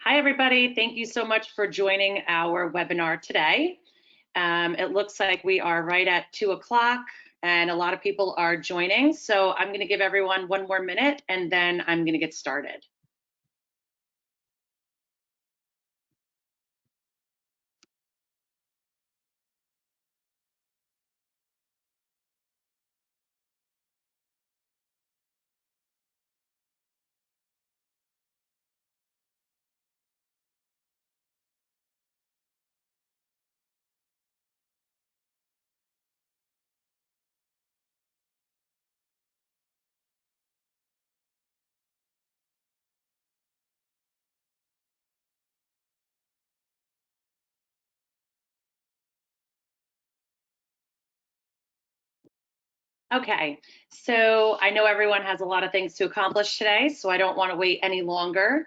Hi, everybody. Thank you so much for joining our webinar today. It looks like we are right at 2 o'clock and a lot of people are joining. So I'm going to give everyone one more minute and then I'm going to get started. Okay, so I know everyone has a lot of things to accomplish today, so I don't want to wait any longer.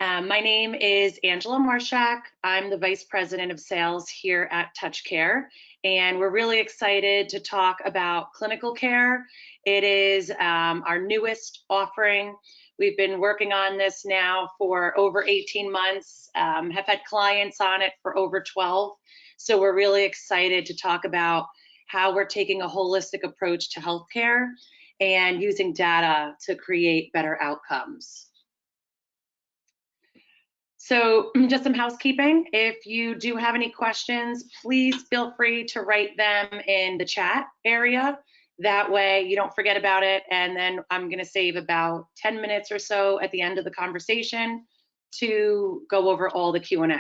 My name is Angela Marshak. I'm the Vice President of Sales here at TouchCare, and we're really excited to talk about ClinicalCare. It is our newest offering. We've been working on this now for over 18 months, have had clients on it for over 12, so we're really excited to talk about how we're taking a holistic approach to healthcare and using data to create better outcomes. So just some housekeeping. If you do have any questions, please feel free to write them in the chat area. That way you don't forget about it. And then I'm going to save about 10 minutes or so at the end of the conversation to go over all the Q&A.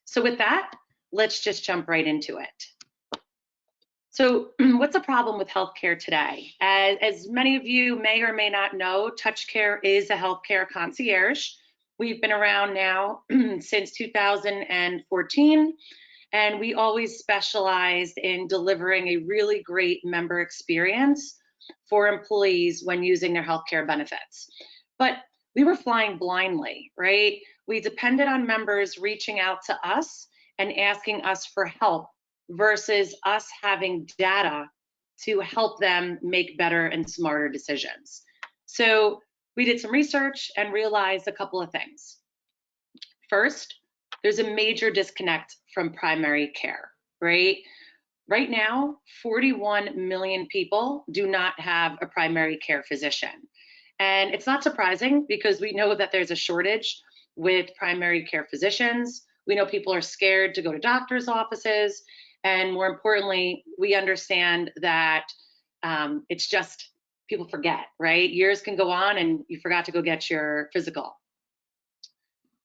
So with that, let's just jump right into it. So what's the problem with healthcare today? As many of you may or may not know, TouchCare is a healthcare concierge. We've been around now since 2014, and we always specialized in delivering a really great member experience for employees when using their healthcare benefits. But we were flying blindly, right? We depended on members reaching out to us and asking us for help versus us having data to help them make better and smarter decisions. So we did some research and realized a couple of things. First, there's a major disconnect from primary care, right? Right now, 41 million people do not have a primary care physician. And it's not surprising because we know that there's a shortage with primary care physicians. We know people are scared to go to doctor's offices. And more importantly, we understand that it's just people forget, right? Years can go on and you forgot to go get your physical.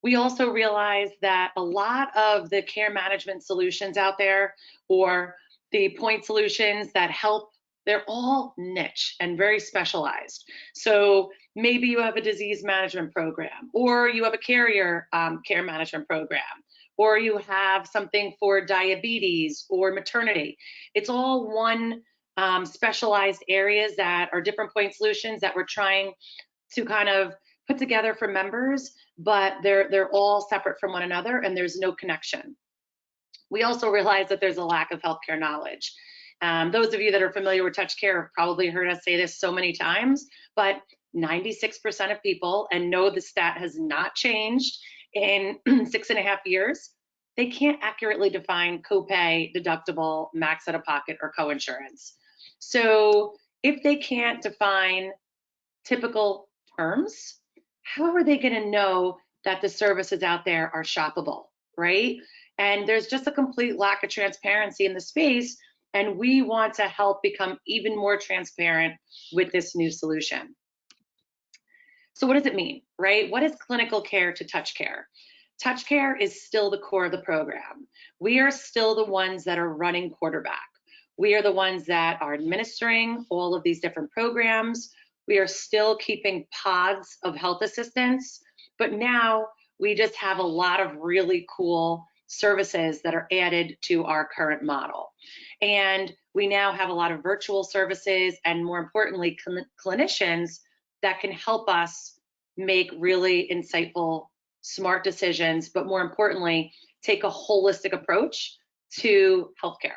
We also realize that a lot of the care management solutions out there or the point solutions that help, they're all niche and very specialized. So maybe you have a disease management program, or you have a carrier care management program, or you have something for diabetes or maternity. It's all one specialized areas that are different point solutions that we're trying to kind of put together for members, but they're all separate from one another and there's no connection. We also realize that there's a lack of healthcare knowledge. Those of you that are familiar with TouchCare have probably heard us say this so many times, but 96% of people, and no, the stat has not changed in 6.5 years, they can't accurately define copay, deductible, max out-of-pocket, or coinsurance. So if they can't define typical terms, how are they going to know that the services out there are shoppable, right? And there's just a complete lack of transparency in the space, and we want to help become even more transparent with this new solution. So what does it mean, right? What is ClinicalCare to TouchCare? TouchCare is still the core of the program. We are still the ones that are running quarterback. We are the ones that are administering all of these different programs. We are still keeping pods of health assistance, but now we just have a lot of really cool services that are added to our current model. And we now have a lot of virtual services and, more importantly, clinicians that can help us make really insightful, smart decisions, but more importantly, take a holistic approach to healthcare.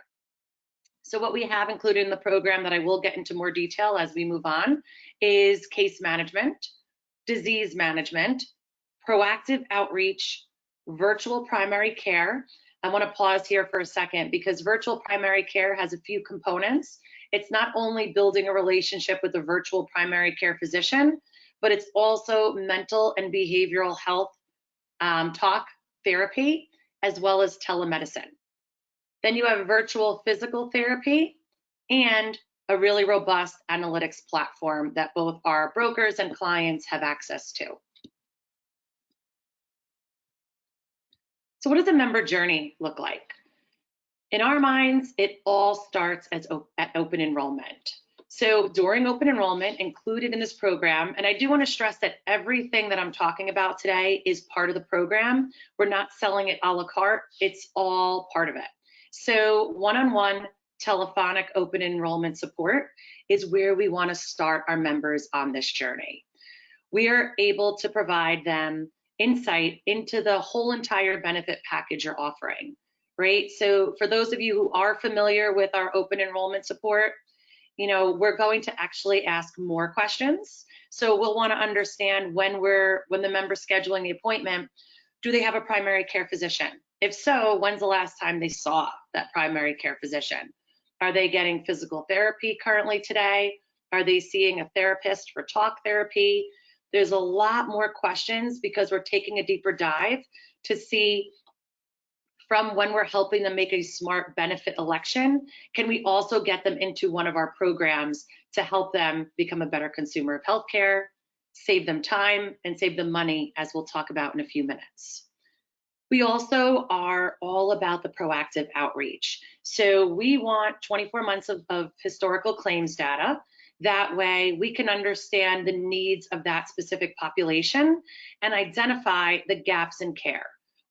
So what we have included in the program that I will get into more detail as we move on is case management, disease management, proactive outreach, virtual primary care. I want to pause here for a second because virtual primary care has a few components. It's not only building a relationship with a virtual primary care physician, but it's also mental and behavioral health talk therapy, as well as telemedicine. Then you have virtual physical therapy and a really robust analytics platform that both our brokers and clients have access to. So what does a member journey look like? In our minds, it all starts at open enrollment. So during open enrollment, included in this program, and I do want to stress that everything that I'm talking about today is part of the program. We're not selling it a la carte, it's all part of it. So one-on-one telephonic open enrollment support is where we want to start our members on this journey. We are able to provide them insight into the whole entire benefit package you're offering, right? So for those of you who are familiar with our open enrollment support, you know, we're going to actually ask more questions. So we'll want to understand when the member's scheduling the appointment, do they have a primary care physician? If so, when's the last time they saw that primary care physician? Are they getting physical therapy currently today? Are they seeing a therapist for talk therapy? There's a lot more questions because we're taking a deeper dive to see from when we're helping them make a smart benefit election, can we also get them into one of our programs to help them become a better consumer of healthcare, save them time, and save them money, as we'll talk about in a few minutes. We also are all about the proactive outreach. So we want 24 months of historical claims data. That way we can understand the needs of that specific population and identify the gaps in care.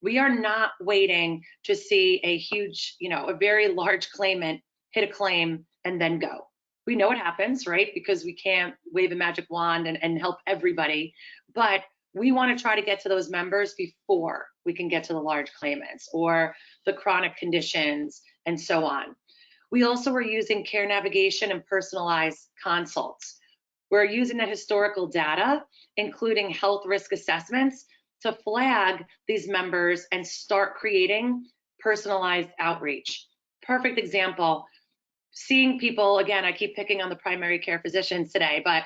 We are not waiting to see a huge, a very large claimant hit a claim and then go. We know it happens, right? Because we can't wave a magic wand and help everybody, but we want to try to get to those members before we can get to the large claimants or the chronic conditions and so on. We also are using care navigation and personalized consults. We're using the historical data, including health risk assessments, to flag these members and start creating personalized outreach. Perfect example, seeing people, again, I keep picking on the primary care physicians today, but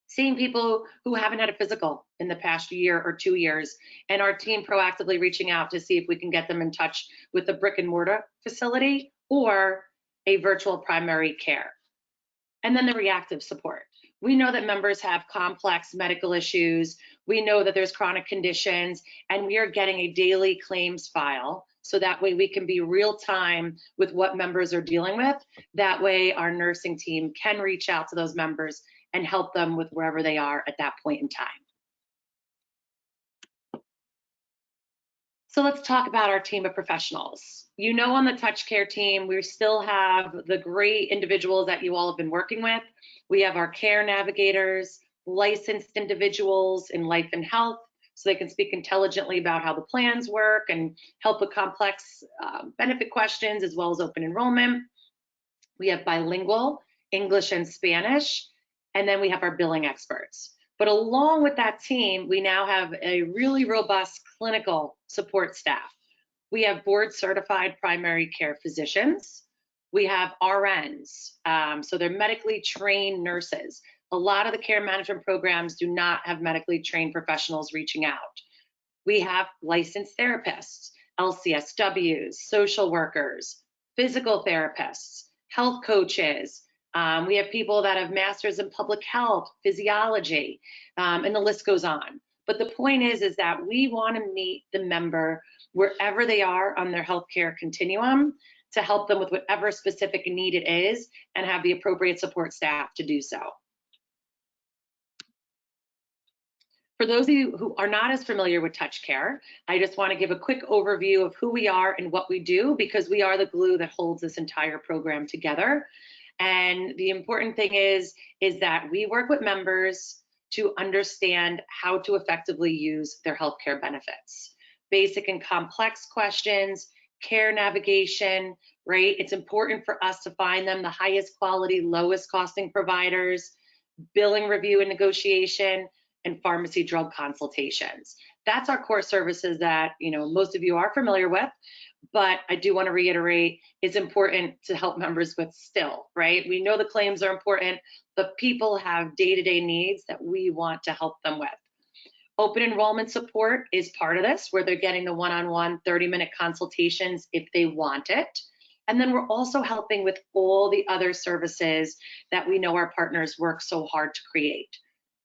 seeing people who haven't had a physical in the past year or 2 years, and our team proactively reaching out to see if we can get them in touch with a brick and mortar facility or a virtual primary care. And then the reactive support. We know that members have complex medical issues. We know that there's chronic conditions, and we are getting a daily claims file. So that way we can be real time with what members are dealing with. That way our nursing team can reach out to those members and help them with wherever they are at that point in time. So let's talk about our team of professionals. You know, on the TouchCare team, we still have the great individuals that you all have been working with. We have our care navigators, licensed individuals in life and health, so they can speak intelligently about how the plans work and help with complex benefit questions, as well as open enrollment. We have bilingual, English and Spanish, and then we have our billing experts. But along with that team, we now have a really robust clinical support staff. We have board certified primary care physicians. We have RNs, so they're medically trained nurses. A lot of the care management programs do not have medically trained professionals reaching out. We have licensed therapists, LCSWs, social workers, physical therapists, health coaches. We have people that have masters in public health, physiology, and the list goes on. But the point is that we want to meet the member wherever they are on their healthcare continuum to help them with whatever specific need it is and have the appropriate support staff to do so. For those of you who are not as familiar with TouchCare, I just want to give a quick overview of who we are and what we do, because we are the glue that holds this entire program together. And the important thing is that we work with members to understand how to effectively use their healthcare benefits. Basic and complex questions, care navigation, right? It's important for us to find them the highest quality, lowest costing providers, billing review and negotiation, and pharmacy drug consultations. That's our core services that most of you are familiar with, but I do want to reiterate it's important to help members with still, right? We know the claims are important, but people have day-to-day needs that we want to help them with. Open enrollment support is part of this, where they're getting the one-on-one 30-minute consultations if they want it. And then we're also helping with all the other services that we know our partners work so hard to create.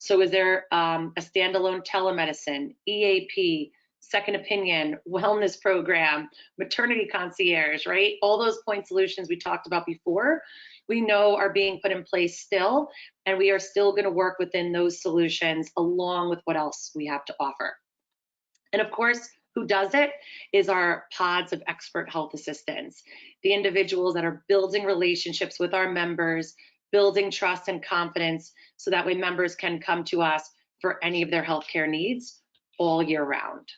So is there a standalone telemedicine, EAP, second opinion, wellness program, maternity concierge, right? All those point solutions we talked about before, we know are being put in place still, and we are still going to work within those solutions along with what else we have to offer. And of course, who does it is our pods of expert health assistants, the individuals that are building relationships with our members, building trust and confidence so that way members can come to us for any of their healthcare needs all year round.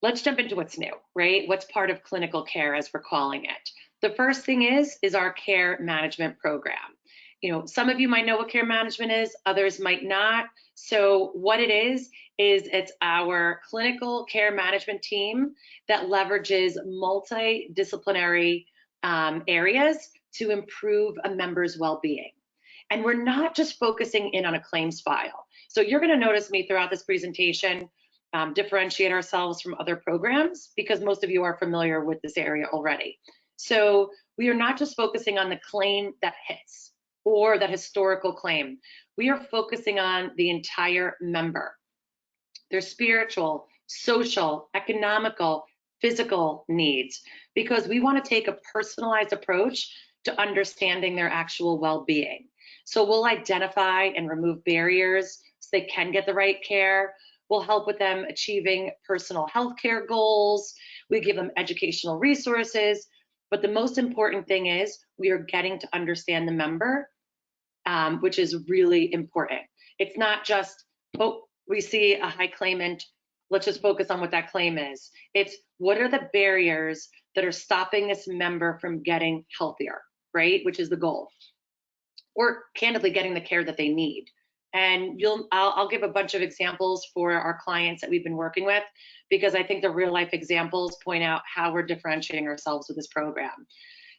Let's jump into what's new, right? What's part of ClinicalCare, as we're calling it. The first thing is our care management program. Some of you might know what care management is, others might not. So what it is it's our clinical care management team that leverages multidisciplinary areas to improve a member's well-being. And we're not just focusing in on a claims file. So you're going to notice me throughout this presentation differentiate ourselves from other programs because most of you are familiar with this area already. So we are not just focusing on the claim that hits or that historical claim. We are focusing on the entire member, their spiritual, social, economical, physical needs, because we want to take a personalized approach to understanding their actual well-being. So we'll identify and remove barriers so they can get the right care. We'll help with them achieving personal health care goals. We give them educational resources. But the most important thing is we are getting to understand the member, which is really important. It's not just, oh, we see a high claimant, let's just focus on what that claim is. It's what are the barriers that are stopping this member from getting healthier, right? Which is the goal. Or candidly getting the care that they need. And I'll give a bunch of examples for our clients that we've been working with, because I think the real life examples point out how we're differentiating ourselves with this program.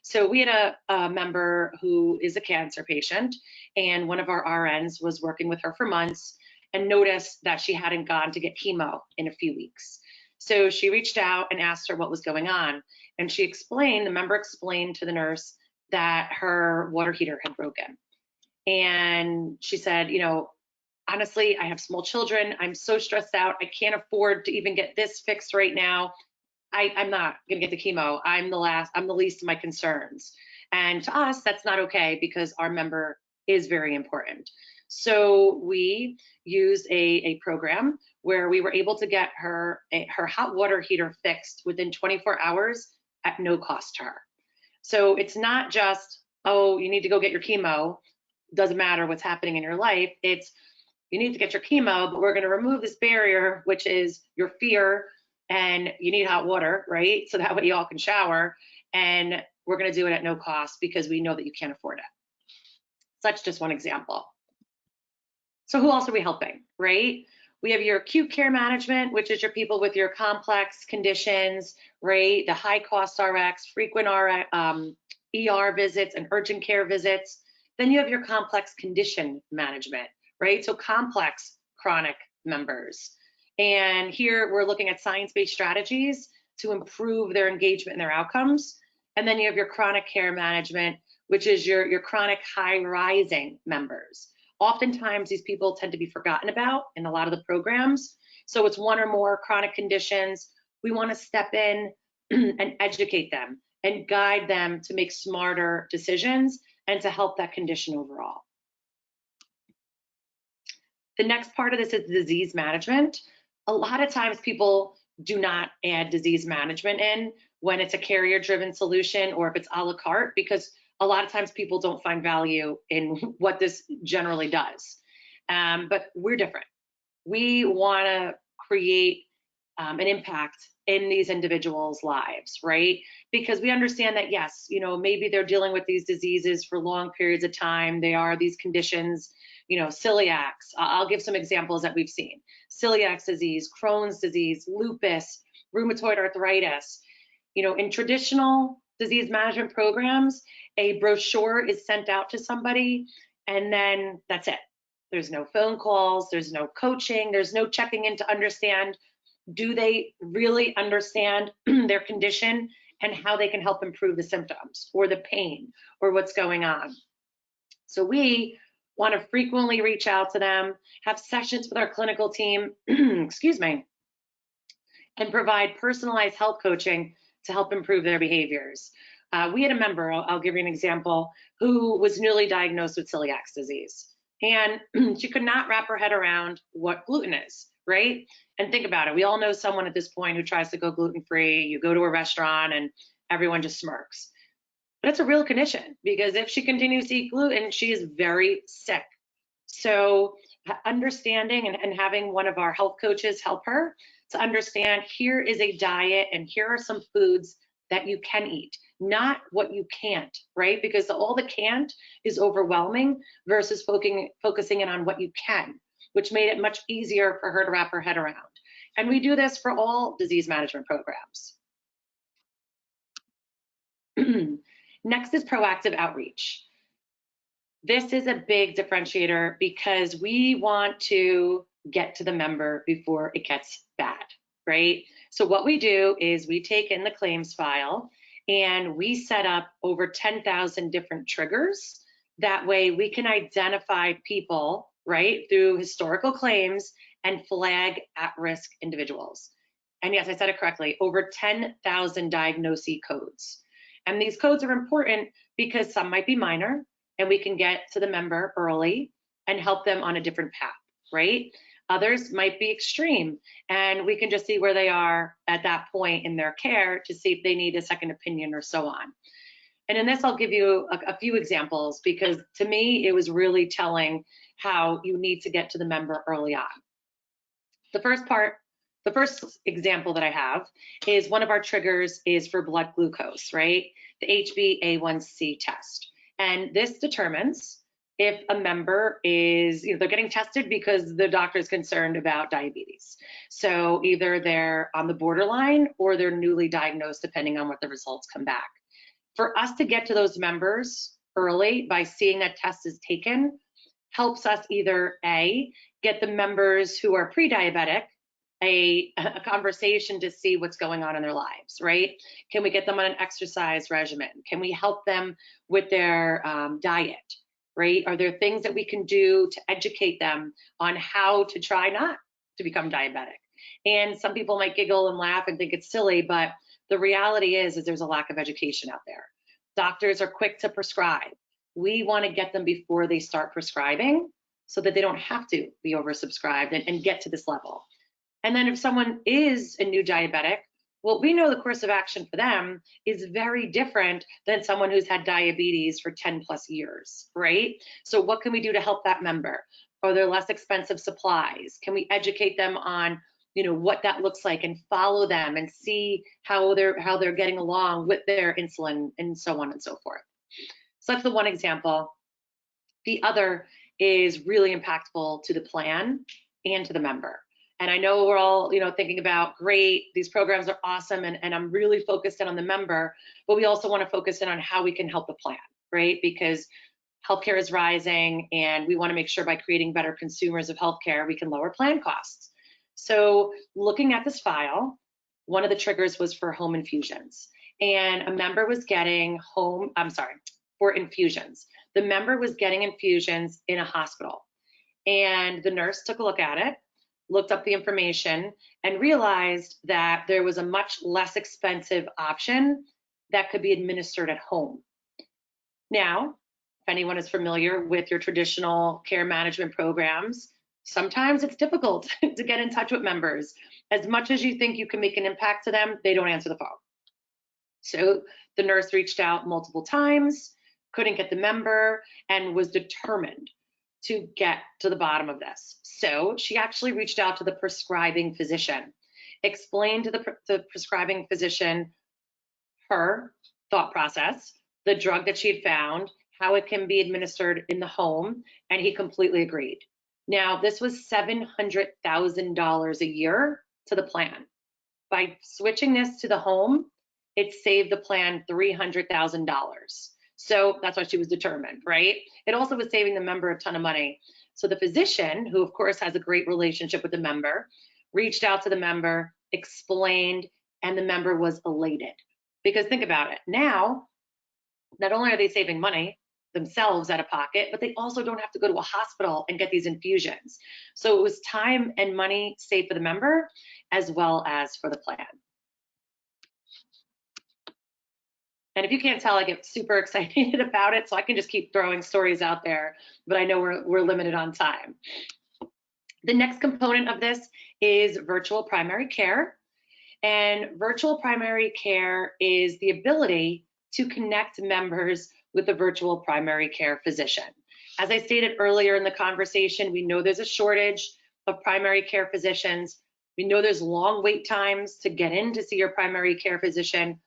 So we had a member who is a cancer patient, and one of our RNs was working with her for months and noticed that she hadn't gone to get chemo in a few weeks. So she reached out and asked her what was going on. And the member explained to the nurse that her water heater had broken. And she said, honestly, I have small children. I'm so stressed out. I can't afford to even get this fixed right now. I'm not going to get the chemo. I'm the least of my concerns. And to us, that's not okay because our member is very important. So we used a program where we were able to get her hot water heater fixed within 24 hours at no cost to her. So it's not just, oh, you need to go get your chemo. Doesn't matter what's happening in your life. It's you need to get your chemo, but we're going to remove this barrier, which is your fear, and you need hot water, right? So that way you all can shower, and we're going to do it at no cost because we know that you can't afford it. So that's just one example. So who else are we helping, right? We have your acute care management, which is your people with your complex conditions, right? The high cost RX, frequent ER visits and urgent care visits. Then you have your complex condition management, right? So complex chronic members. And here we're looking at science-based strategies to improve their engagement and their outcomes. And then you have your chronic care management, which is your chronic high rising members. Oftentimes these people tend to be forgotten about in a lot of the programs. So it's one or more chronic conditions. We want to step in and educate them and guide them to make smarter decisions and to help that condition overall. The next part of this is disease management. A lot of times people do not add disease management in when it's a carrier-driven solution or if it's a la carte, because a lot of times people don't find value in what this generally does. But we're different. We want to create an impact in these individuals' lives, right? Because we understand that, yes, maybe they're dealing with these diseases for long periods of time. They are these conditions celiacs. I'll give some examples that we've seen. Celiac disease, Crohn's disease, lupus, rheumatoid arthritis. In traditional disease management programs, a brochure is sent out to somebody, and then that's it. There's no phone calls, there's no coaching, there's no checking in to understand, do they really understand their condition and how they can help improve the symptoms or the pain or what's going on. So we want to frequently reach out to them, have sessions with our clinical team, excuse me, and provide personalized health coaching to help improve their behaviors. We had a member, I'll give you an example, who was newly diagnosed with celiac disease. And she could not wrap her head around what gluten is, right? And think about it. We all know someone at this point who tries to go gluten-free. You go to a restaurant and everyone just smirks. But it's a real condition, because if she continues to eat gluten, she is very sick. So understanding and having one of our health coaches help her to understand, here is a diet and here are some foods that you can eat, not what you can't, right? Because all the can't is overwhelming versus focusing in on what you can, which made it much easier for her to wrap her head around. And we do this for all disease management programs. Next is proactive outreach. This is a big differentiator because we want to get to the member before it gets bad, right? So what we do is we take in the claims file and we set up over 10,000 different triggers. That way we can identify people, right, through historical claims and flag at-risk individuals. And yes, I said it correctly, over 10,000 diagnosis codes. And these codes are important because some might be minor and we can get to the member early and help them on a different path, right? Others might be extreme and we can just see where they are at that point in their care to see if they need a second opinion or so on. And in this, I'll give you a few examples because to me, it was really telling how you need to get to the member early on. The first example that I have is one of our triggers is for blood glucose, right? The HbA1c test. And this determines if a member is, they're getting tested because the doctor is concerned about diabetes. So either they're on the borderline or they're newly diagnosed, depending on what the results come back. For us to get to those members early by seeing that test is taken helps us either A, get the members who are pre-diabetic a conversation to see what's going on in their lives, right? Can we get them on an exercise regimen? Can we help them with their diet, right? Are there things that we can do to educate them on how to try not to become diabetic? And some people might giggle and laugh and think it's silly, but the reality is there's a lack of education out there. Doctors are quick to prescribe. We want to get them before they start prescribing so that they don't have to be oversubscribed and get to this level. And then if someone is a new diabetic, well, we know the course of action for them is very different than someone who's had diabetes for 10 plus years, right? So what can we do to help that member? Are there less expensive supplies? Can we educate them on, what that looks like and follow them and see how they're getting along with their insulin and so on and so forth. So that's the one example. The other is really impactful to the plan and to the member. And I know we're all, thinking about, great, these programs are awesome, and I'm really focused in on the member, but we also want to focus in on how we can help the plan, right? Because healthcare is rising, and we want to make sure by creating better consumers of healthcare, we can lower plan costs. So looking at this file, one of the triggers was for home infusions, and a member was getting for infusions. The member was getting infusions in a hospital, and the nurse took a look at it, looked up the information, and realized that there was a much less expensive option that could be administered at home. Now, if anyone is familiar with your traditional care management programs, sometimes it's difficult to get in touch with members. As much as you think you can make an impact to them, they don't answer the phone. So the nurse reached out multiple times, couldn't get the member, and was determined to get to the bottom of this. So she actually reached out to the prescribing physician, explained to the prescribing physician her thought process, the drug that she had found, how it can be administered in the home, and he completely agreed. Now, this was $700,000 a year to the plan. By switching this to the home, it saved the plan $300,000. So that's why she was determined, right? It also was saving the member a ton of money. So the physician, who of course has a great relationship with the member, reached out to the member, explained, and the member was elated. Because think about it, now, not only are they saving money themselves out of pocket, but they also don't have to go to a hospital and get these infusions. So it was time and money saved for the member as well as for the plan. And if you can't tell, I get super excited about it, so I can just keep throwing stories out there, but I know we're limited on time. The next component of this is virtual primary care. And virtual primary care is the ability to connect members with a virtual primary care physician. As I stated earlier in the conversation, we know there's a shortage of primary care physicians. We know there's long wait times to get in to see your primary care physician,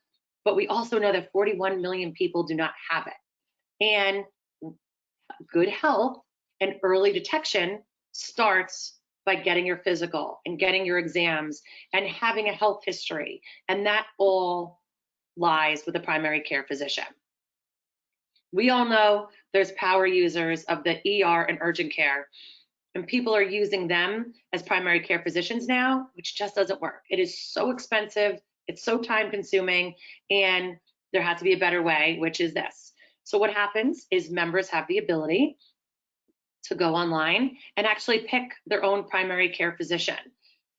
but we also know that 41 million people do not have it. And good health and early detection starts by getting your physical and getting your exams and having a health history. And that all lies with the primary care physician. We all know there's power users of the ER and urgent care, and people are using them as primary care physicians now, which just doesn't work. It is so expensive, it's so time consuming, and there has to be a better way, which is this. So what happens is members have the ability to go online and actually pick their own primary care physician.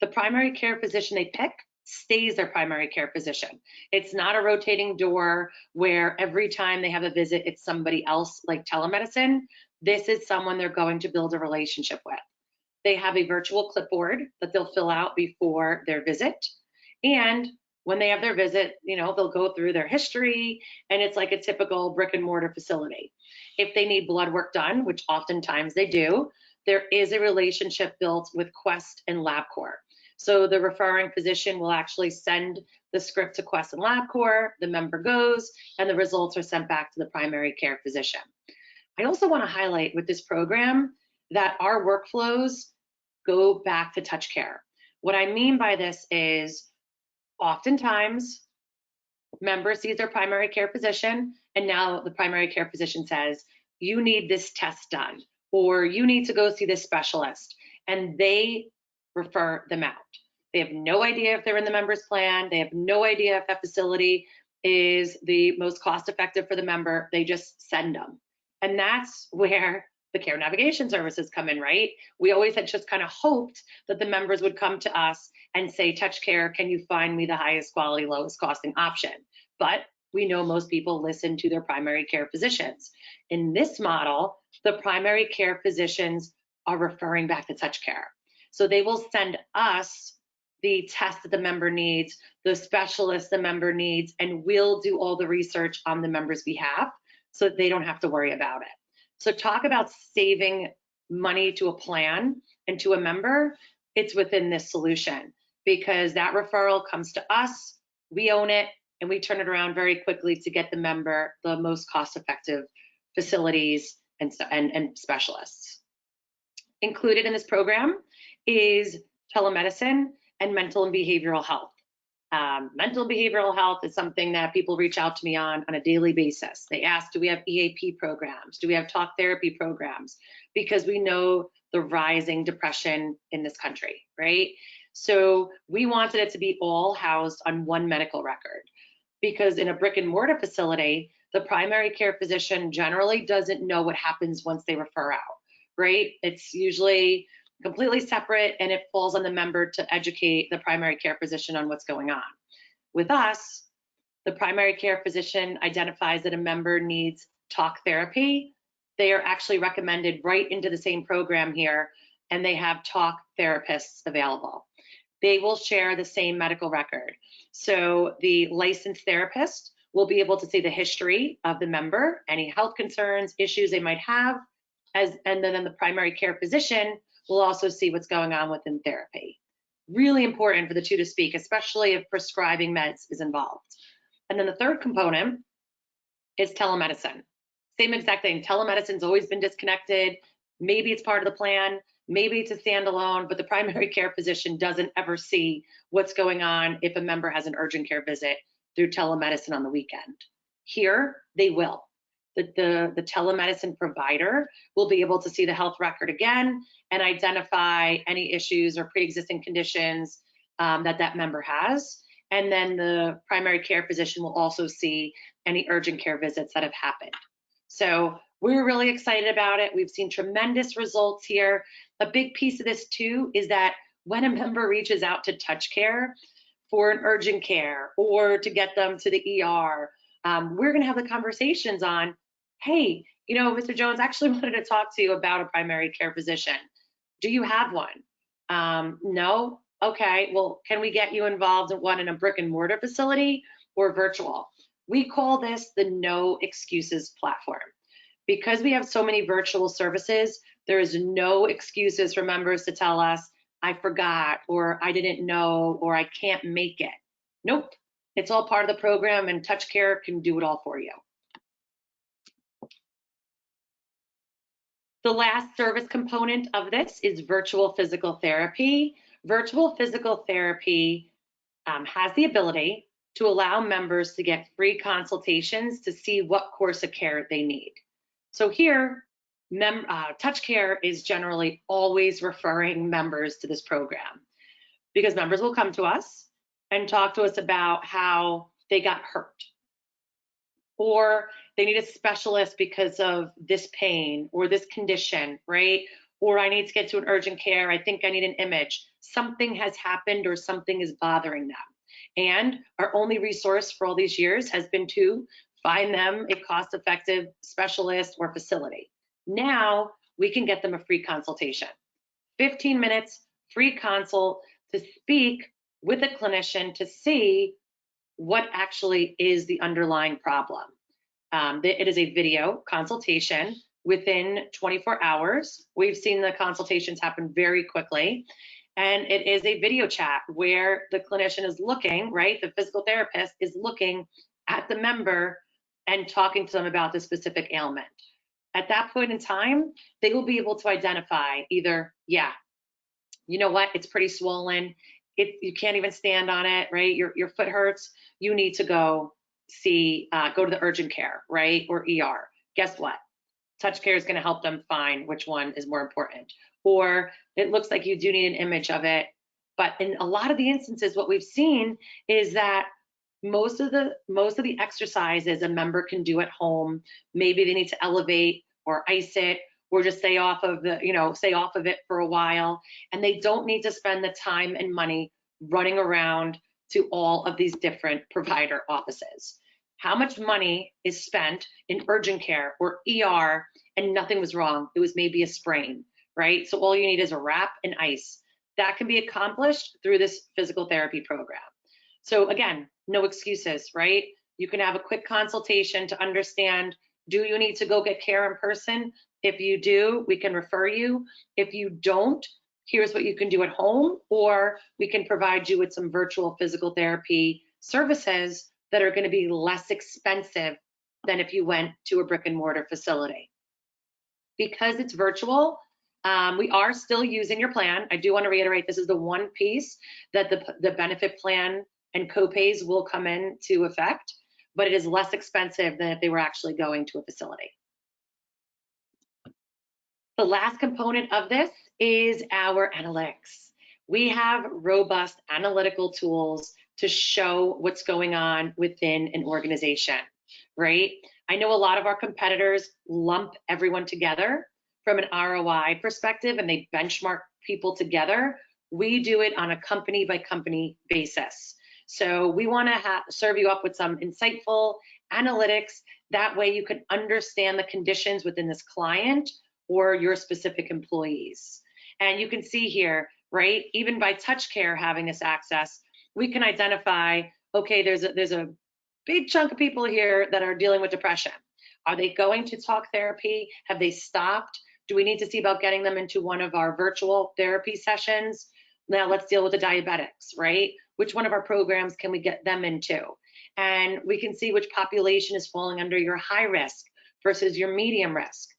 The primary care physician they pick stays their primary care physician. It's not a rotating door where every time they have a visit, it's somebody else like telemedicine. This is someone they're going to build a relationship with. They have a virtual clipboard that they'll fill out before their visit. And when they have their visit, they'll go through their history, and it's like a typical brick and mortar facility. If they need blood work done, which oftentimes they do, there is a relationship built with Quest and LabCorp. So the referring physician will actually send the script to Quest and LabCorp, the member goes, and the results are sent back to the primary care physician. I also want to highlight with this program that our workflows go back to TouchCare. What I mean by this is oftentimes member sees their primary care physician, and now the primary care physician says, you need this test done, or you need to go see this specialist, and they refer them out. They have no idea if they're in the member's plan. They have no idea if that facility is the most cost effective for the member. They just send them. And that's where the care navigation services come in, right? We always had just kind of hoped that the members would come to us and say, TouchCare, can you find me the highest quality, lowest costing option? But we know most people listen to their primary care physicians. In this model, the primary care physicians are referring back to TouchCare. So they will send us the test that the member needs, the specialist the member needs, and we'll do all the research on the member's behalf so that they don't have to worry about it. So talk about saving money to a plan and to a member, it's within this solution, because that referral comes to us, we own it, and we turn it around very quickly to get the member the most cost-effective facilities and specialists. Included in this program is telemedicine and mental and behavioral health. Mental and behavioral health is something that people reach out to me on a daily basis. They ask, do we have EAP programs? Do we have talk therapy programs? Because we know the rising depression in this country, right? So we wanted it to be all housed on one medical record, because in a brick and mortar facility, the primary care physician generally doesn't know what happens once they refer out, right? It's usually completely separate, and it falls on the member to educate the primary care physician on what's going on. With us, the primary care physician identifies that a member needs talk therapy. They are actually recommended right into the same program here, and they have talk therapists available. They will share the same medical record. So the licensed therapist will be able to see the history of the member, any health concerns, issues they might have, and then the primary care physician will also see what's going on within therapy. Really important for the two to speak, especially if prescribing meds is involved. And then the third component is telemedicine. Same exact thing. Telemedicine's always been disconnected. Maybe it's part of the plan, maybe it's a standalone, but the primary care physician doesn't ever see what's going on if a member has an urgent care visit through telemedicine on the weekend. Here, they will. The telemedicine provider will be able to see the health record again and identify any issues or pre-existing conditions that member has. And then the primary care physician will also see any urgent care visits that have happened. So we're really excited about it. We've seen tremendous results here. A big piece of this too is that when a member reaches out to TouchCare for an urgent care or to get them to the ER, we're going to have the conversations on, hey, you know, Mr. Jones actually wanted to talk to you about a primary care physician. Do you have one? No? Okay, well, can we get you involved in one in a brick and mortar facility or virtual? We call this the no excuses platform. Because we have so many virtual services, there is no excuses for members to tell us, I forgot, or I didn't know, or I can't make it. Nope, it's all part of the program, and TouchCare can do it all for you. The last service component of this is virtual physical therapy. Virtual physical therapy has the ability to allow members to get free consultations to see what course of care they need. So here, TouchCare is generally always referring members to this program because members will come to us and talk to us about how they got hurt, or they need a specialist because of this pain or this condition, right? Or I need to get to an urgent care. I think I need an image. Something has happened or something is bothering them. And our only resource for all these years has been to find them a cost-effective specialist or facility. Now we can get them a free consultation. 15 minutes, free consult to speak with a clinician to see what actually is the underlying problem. It is a video consultation within 24 hours. We've seen the consultations happen very quickly. And it is a video chat where the clinician is looking, right? The physical therapist is looking at the member and talking to them about the specific ailment. At that point in time, they will be able to identify either, yeah, you know what, it's pretty swollen. You can't even stand on it, right? Your foot hurts. You need to go go to the urgent care, right? Or ER. Guess what? TouchCare is going to help them find which one is more important. Or it looks like you do need an image of it. But in a lot of the instances, what we've seen is that most of the exercises a member can do at home, maybe they need to elevate or ice it, or just stay off of it for a while, and they don't need to spend the time and money running around to all of these different provider offices. How much money is spent in urgent care or ER and nothing was wrong? It was maybe a sprain, right? So all you need is a wrap and ice. That can be accomplished through this physical therapy program. So again, no excuses, right? You can have a quick consultation to understand, do you need to go get care in person? If you do, we can refer you. If you don't, here's what you can do at home, or we can provide you with some virtual physical therapy services that are going to be less expensive than if you went to a brick and mortar facility. Because it's virtual, we are still using your plan. I do want to reiterate, this is the one piece that the benefit plan and copays will come into effect, but it is less expensive than if they were actually going to a facility. The last component of this is our analytics. We have robust analytical tools to show what's going on within an organization, right? I know a lot of our competitors lump everyone together from an ROI perspective and they benchmark people together. We do it on a company by company basis. So we want to serve you up with some insightful analytics. That way you can understand the conditions within this client or your specific employees. And you can see here, right, even by TouchCare having this access, we can identify, okay, there's a big chunk of people here that are dealing with depression. Are they going to talk therapy? Have they stopped? Do we need to see about getting them into one of our virtual therapy sessions? Now let's deal with the diabetics, right? Which one of our programs can we get them into? And we can see which population is falling under your high risk versus your medium risk.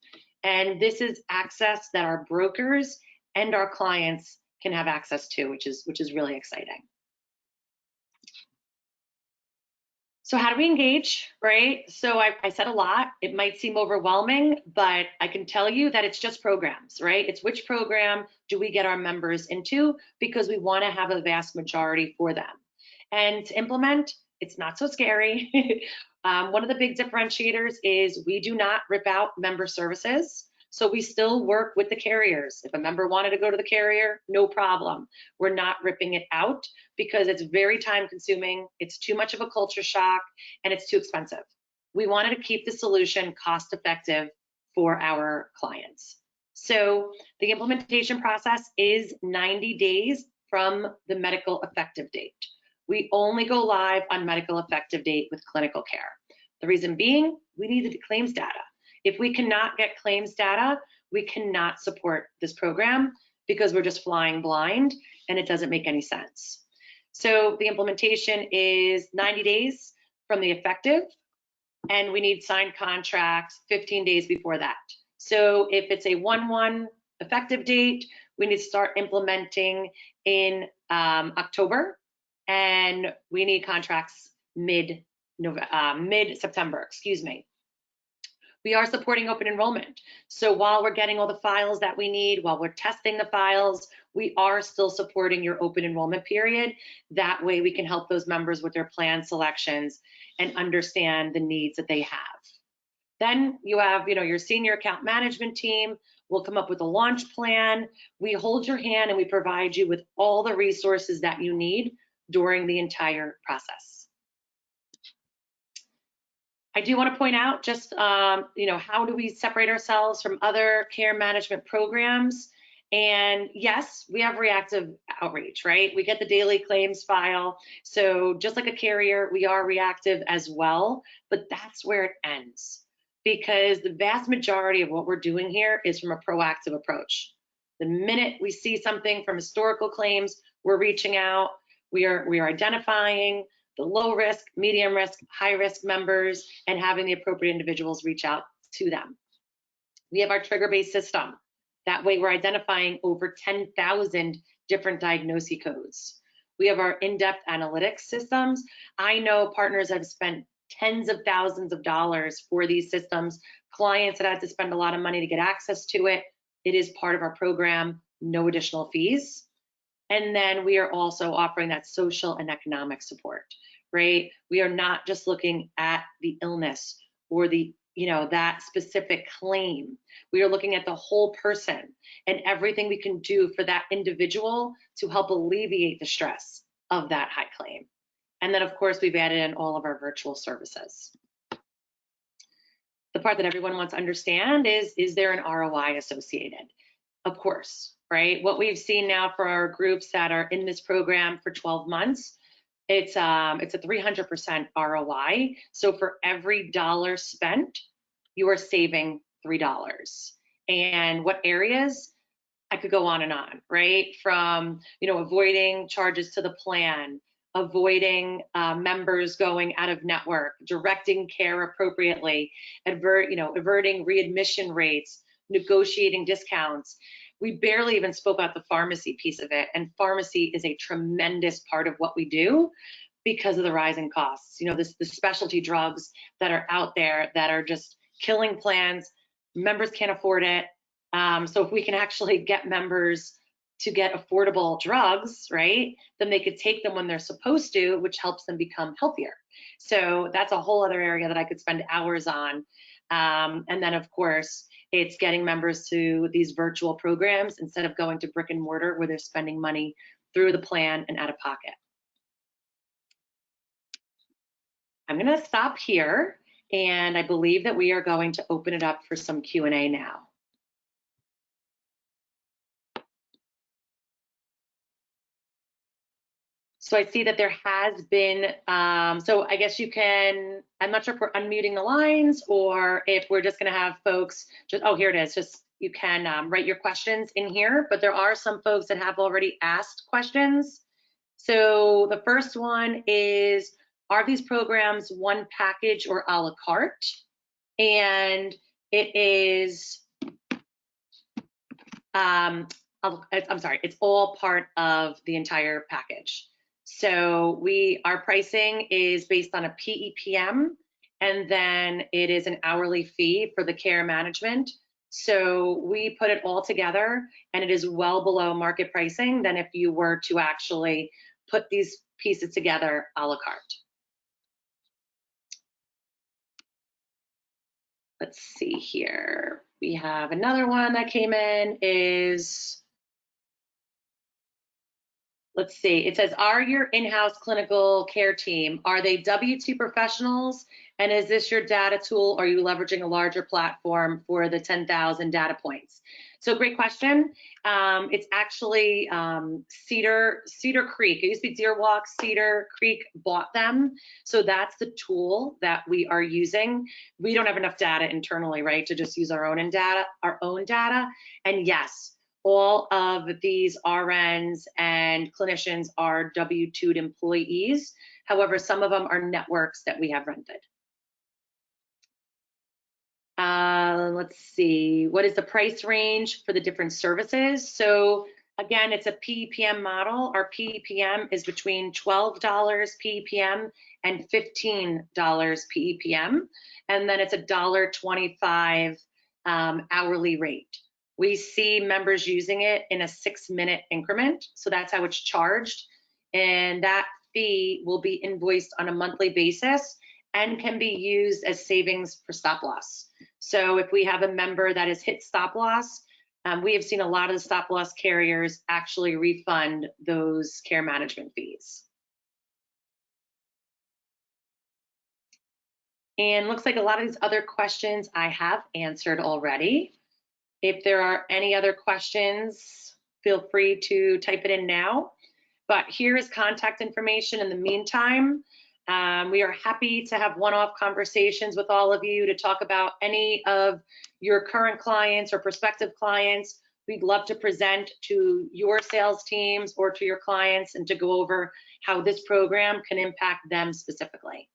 And this is access that our brokers and our clients can have access to, which is really exciting. So how do we engage, right? So I said a lot. It might seem overwhelming, but I can tell you that it's just programs, right? It's which program do we get our members into, because we want to have a vast majority for them. And to implement, it's not so scary. One of the big differentiators is we do not rip out member services. So we still work with the carriers. If a member wanted to go to the carrier, no problem. We're not ripping it out because it's very time consuming, it's too much of a culture shock, and it's too expensive. We wanted to keep the solution cost effective for our clients. So the implementation process is 90 days from the medical effective date. We only go live on medical effective date with ClinicalCare. The reason being, we need the claims data. If we cannot get claims data, we cannot support this program because we're just flying blind and it doesn't make any sense. So the implementation is 90 days from the effective, and we need signed contracts 15 days before that. So if it's a 1/1 effective date, we need to start implementing in October, and we need contracts mid-September, excuse me. We are supporting open enrollment. So while we're getting all the files that we need, while we're testing the files, we are still supporting your open enrollment period. That way we can help those members with their plan selections and understand the needs that they have. Then you have, your senior account management team will come up with a launch plan. We hold your hand and we provide you with all the resources that you need during the entire process. I do want to point out just, how do we separate ourselves from other care management programs? And yes, we have reactive outreach, right? We get the daily claims file. So just like a carrier, we are reactive as well, but that's where it ends, because the vast majority of what we're doing here is from a proactive approach. The minute we see something from historical claims, we're reaching out, we are identifying the low risk, medium risk, high risk members, and having the appropriate individuals reach out to them. We have our trigger-based system. That way we're identifying over 10,000 different diagnosis codes. We have our in-depth analytics systems. I know partners have spent tens of thousands of dollars for these systems, clients that had to spend a lot of money to get access to it. It is part of our program, no additional fees. And then we are also offering that social and economic support, right? We are not just looking at the illness or the, that specific claim. We are looking at the whole person and everything we can do for that individual to help alleviate the stress of that high claim. And then of course, we've added in all of our virtual services. The part that everyone wants to understand is there an ROI associated? Of course, right? What we've seen now for our groups that are in this program for 12 months, it's a 300% ROI. So for every dollar spent, you are saving $3. And what areas? I could go on and on, right? From, avoiding charges to the plan, avoiding members going out of network, directing care appropriately, averting readmission rates, negotiating discounts. We barely even spoke about the pharmacy piece of it, and pharmacy is a tremendous part of what we do because of the rising costs. The specialty drugs that are out there that are just killing plans. Members can't afford it. So if we can actually get members to get affordable drugs, right, then they could take them when they're supposed to, which helps them become healthier. So that's a whole other area that I could spend hours on. And then of course, it's getting members to these virtual programs instead of going to brick and mortar where they're spending money through the plan and out of pocket. I'm gonna stop here, and I believe that we are going to open it up for some Q&A now. So I see that there has been, so I guess you can, I'm not sure if we're unmuting the lines or if we're just gonna have folks just, oh, here it is, just you can write your questions in here, but there are some folks that have already asked questions. So the first one is, are these programs one package or a la carte? and it is, I'm sorry, it's all part of the entire package. So our pricing is based on a PEPM, and then it is an hourly fee for the care management. So we put it all together, and it is well below market pricing than if you were to actually put these pieces together a la carte. Let's see here. We have another one that came in is, let's see, it says, are your in-house clinical care team, are they W-2 professionals? And is this your data tool? Or are you leveraging a larger platform for the 10,000 data points? So great question. It's actually Cedar Creek. It used to be Deer Walk. Cedar Creek bought them. So that's the tool that we are using. We don't have enough data internally, right, to just use our own data. And yes, all of these RNs and clinicians are W-2'd employees. However, some of them are networks that we have rented. Let's see, what is the price range for the different services? So again, it's a PEPM model. Our PEPM is between $12 PEPM and $15 PEPM. And then it's a $1.25 hourly rate. We see members using it in a 6-minute increment. So that's how it's charged. And that fee will be invoiced on a monthly basis and can be used as savings for stop loss. So if we have a member that has hit stop loss, we have seen a lot of the stop loss carriers actually refund those care management fees. And looks like a lot of these other questions I have answered already. If there are any other questions, feel free to type it in now. But here is contact information in the meantime. We are happy to have one-off conversations with all of you to talk about any of your current clients or prospective clients. We'd love to present to your sales teams or to your clients and to go over how this program can impact them specifically.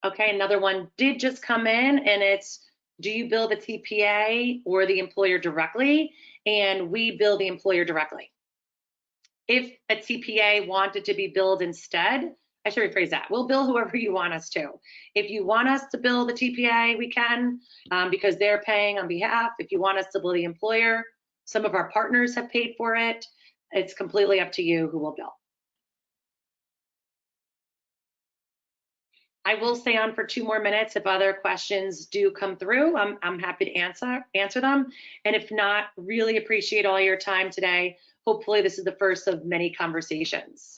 Okay, another one did just come in, and it's, do you bill the TPA or the employer directly? And we bill the employer directly. If a TPA wanted to be billed instead, I should rephrase that. We'll bill whoever you want us to. If you want us to bill the TPA, we can, because they're paying on behalf. If you want us to bill the employer, some of our partners have paid for it. It's completely up to you who will bill. I will stay on for 2 more minutes. If other questions do come through, I'm happy to answer them. And if not, really appreciate all your time today. Hopefully this is the first of many conversations.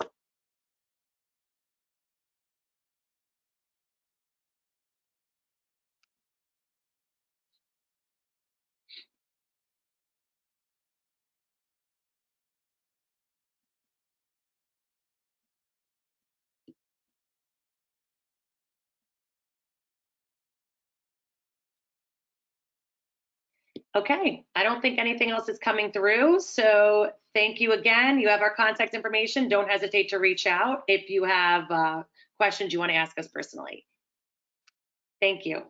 Okay, I don't think anything else is coming through. So thank you again. You have our contact information. Don't hesitate to reach out if you have questions you want to ask us personally. Thank you.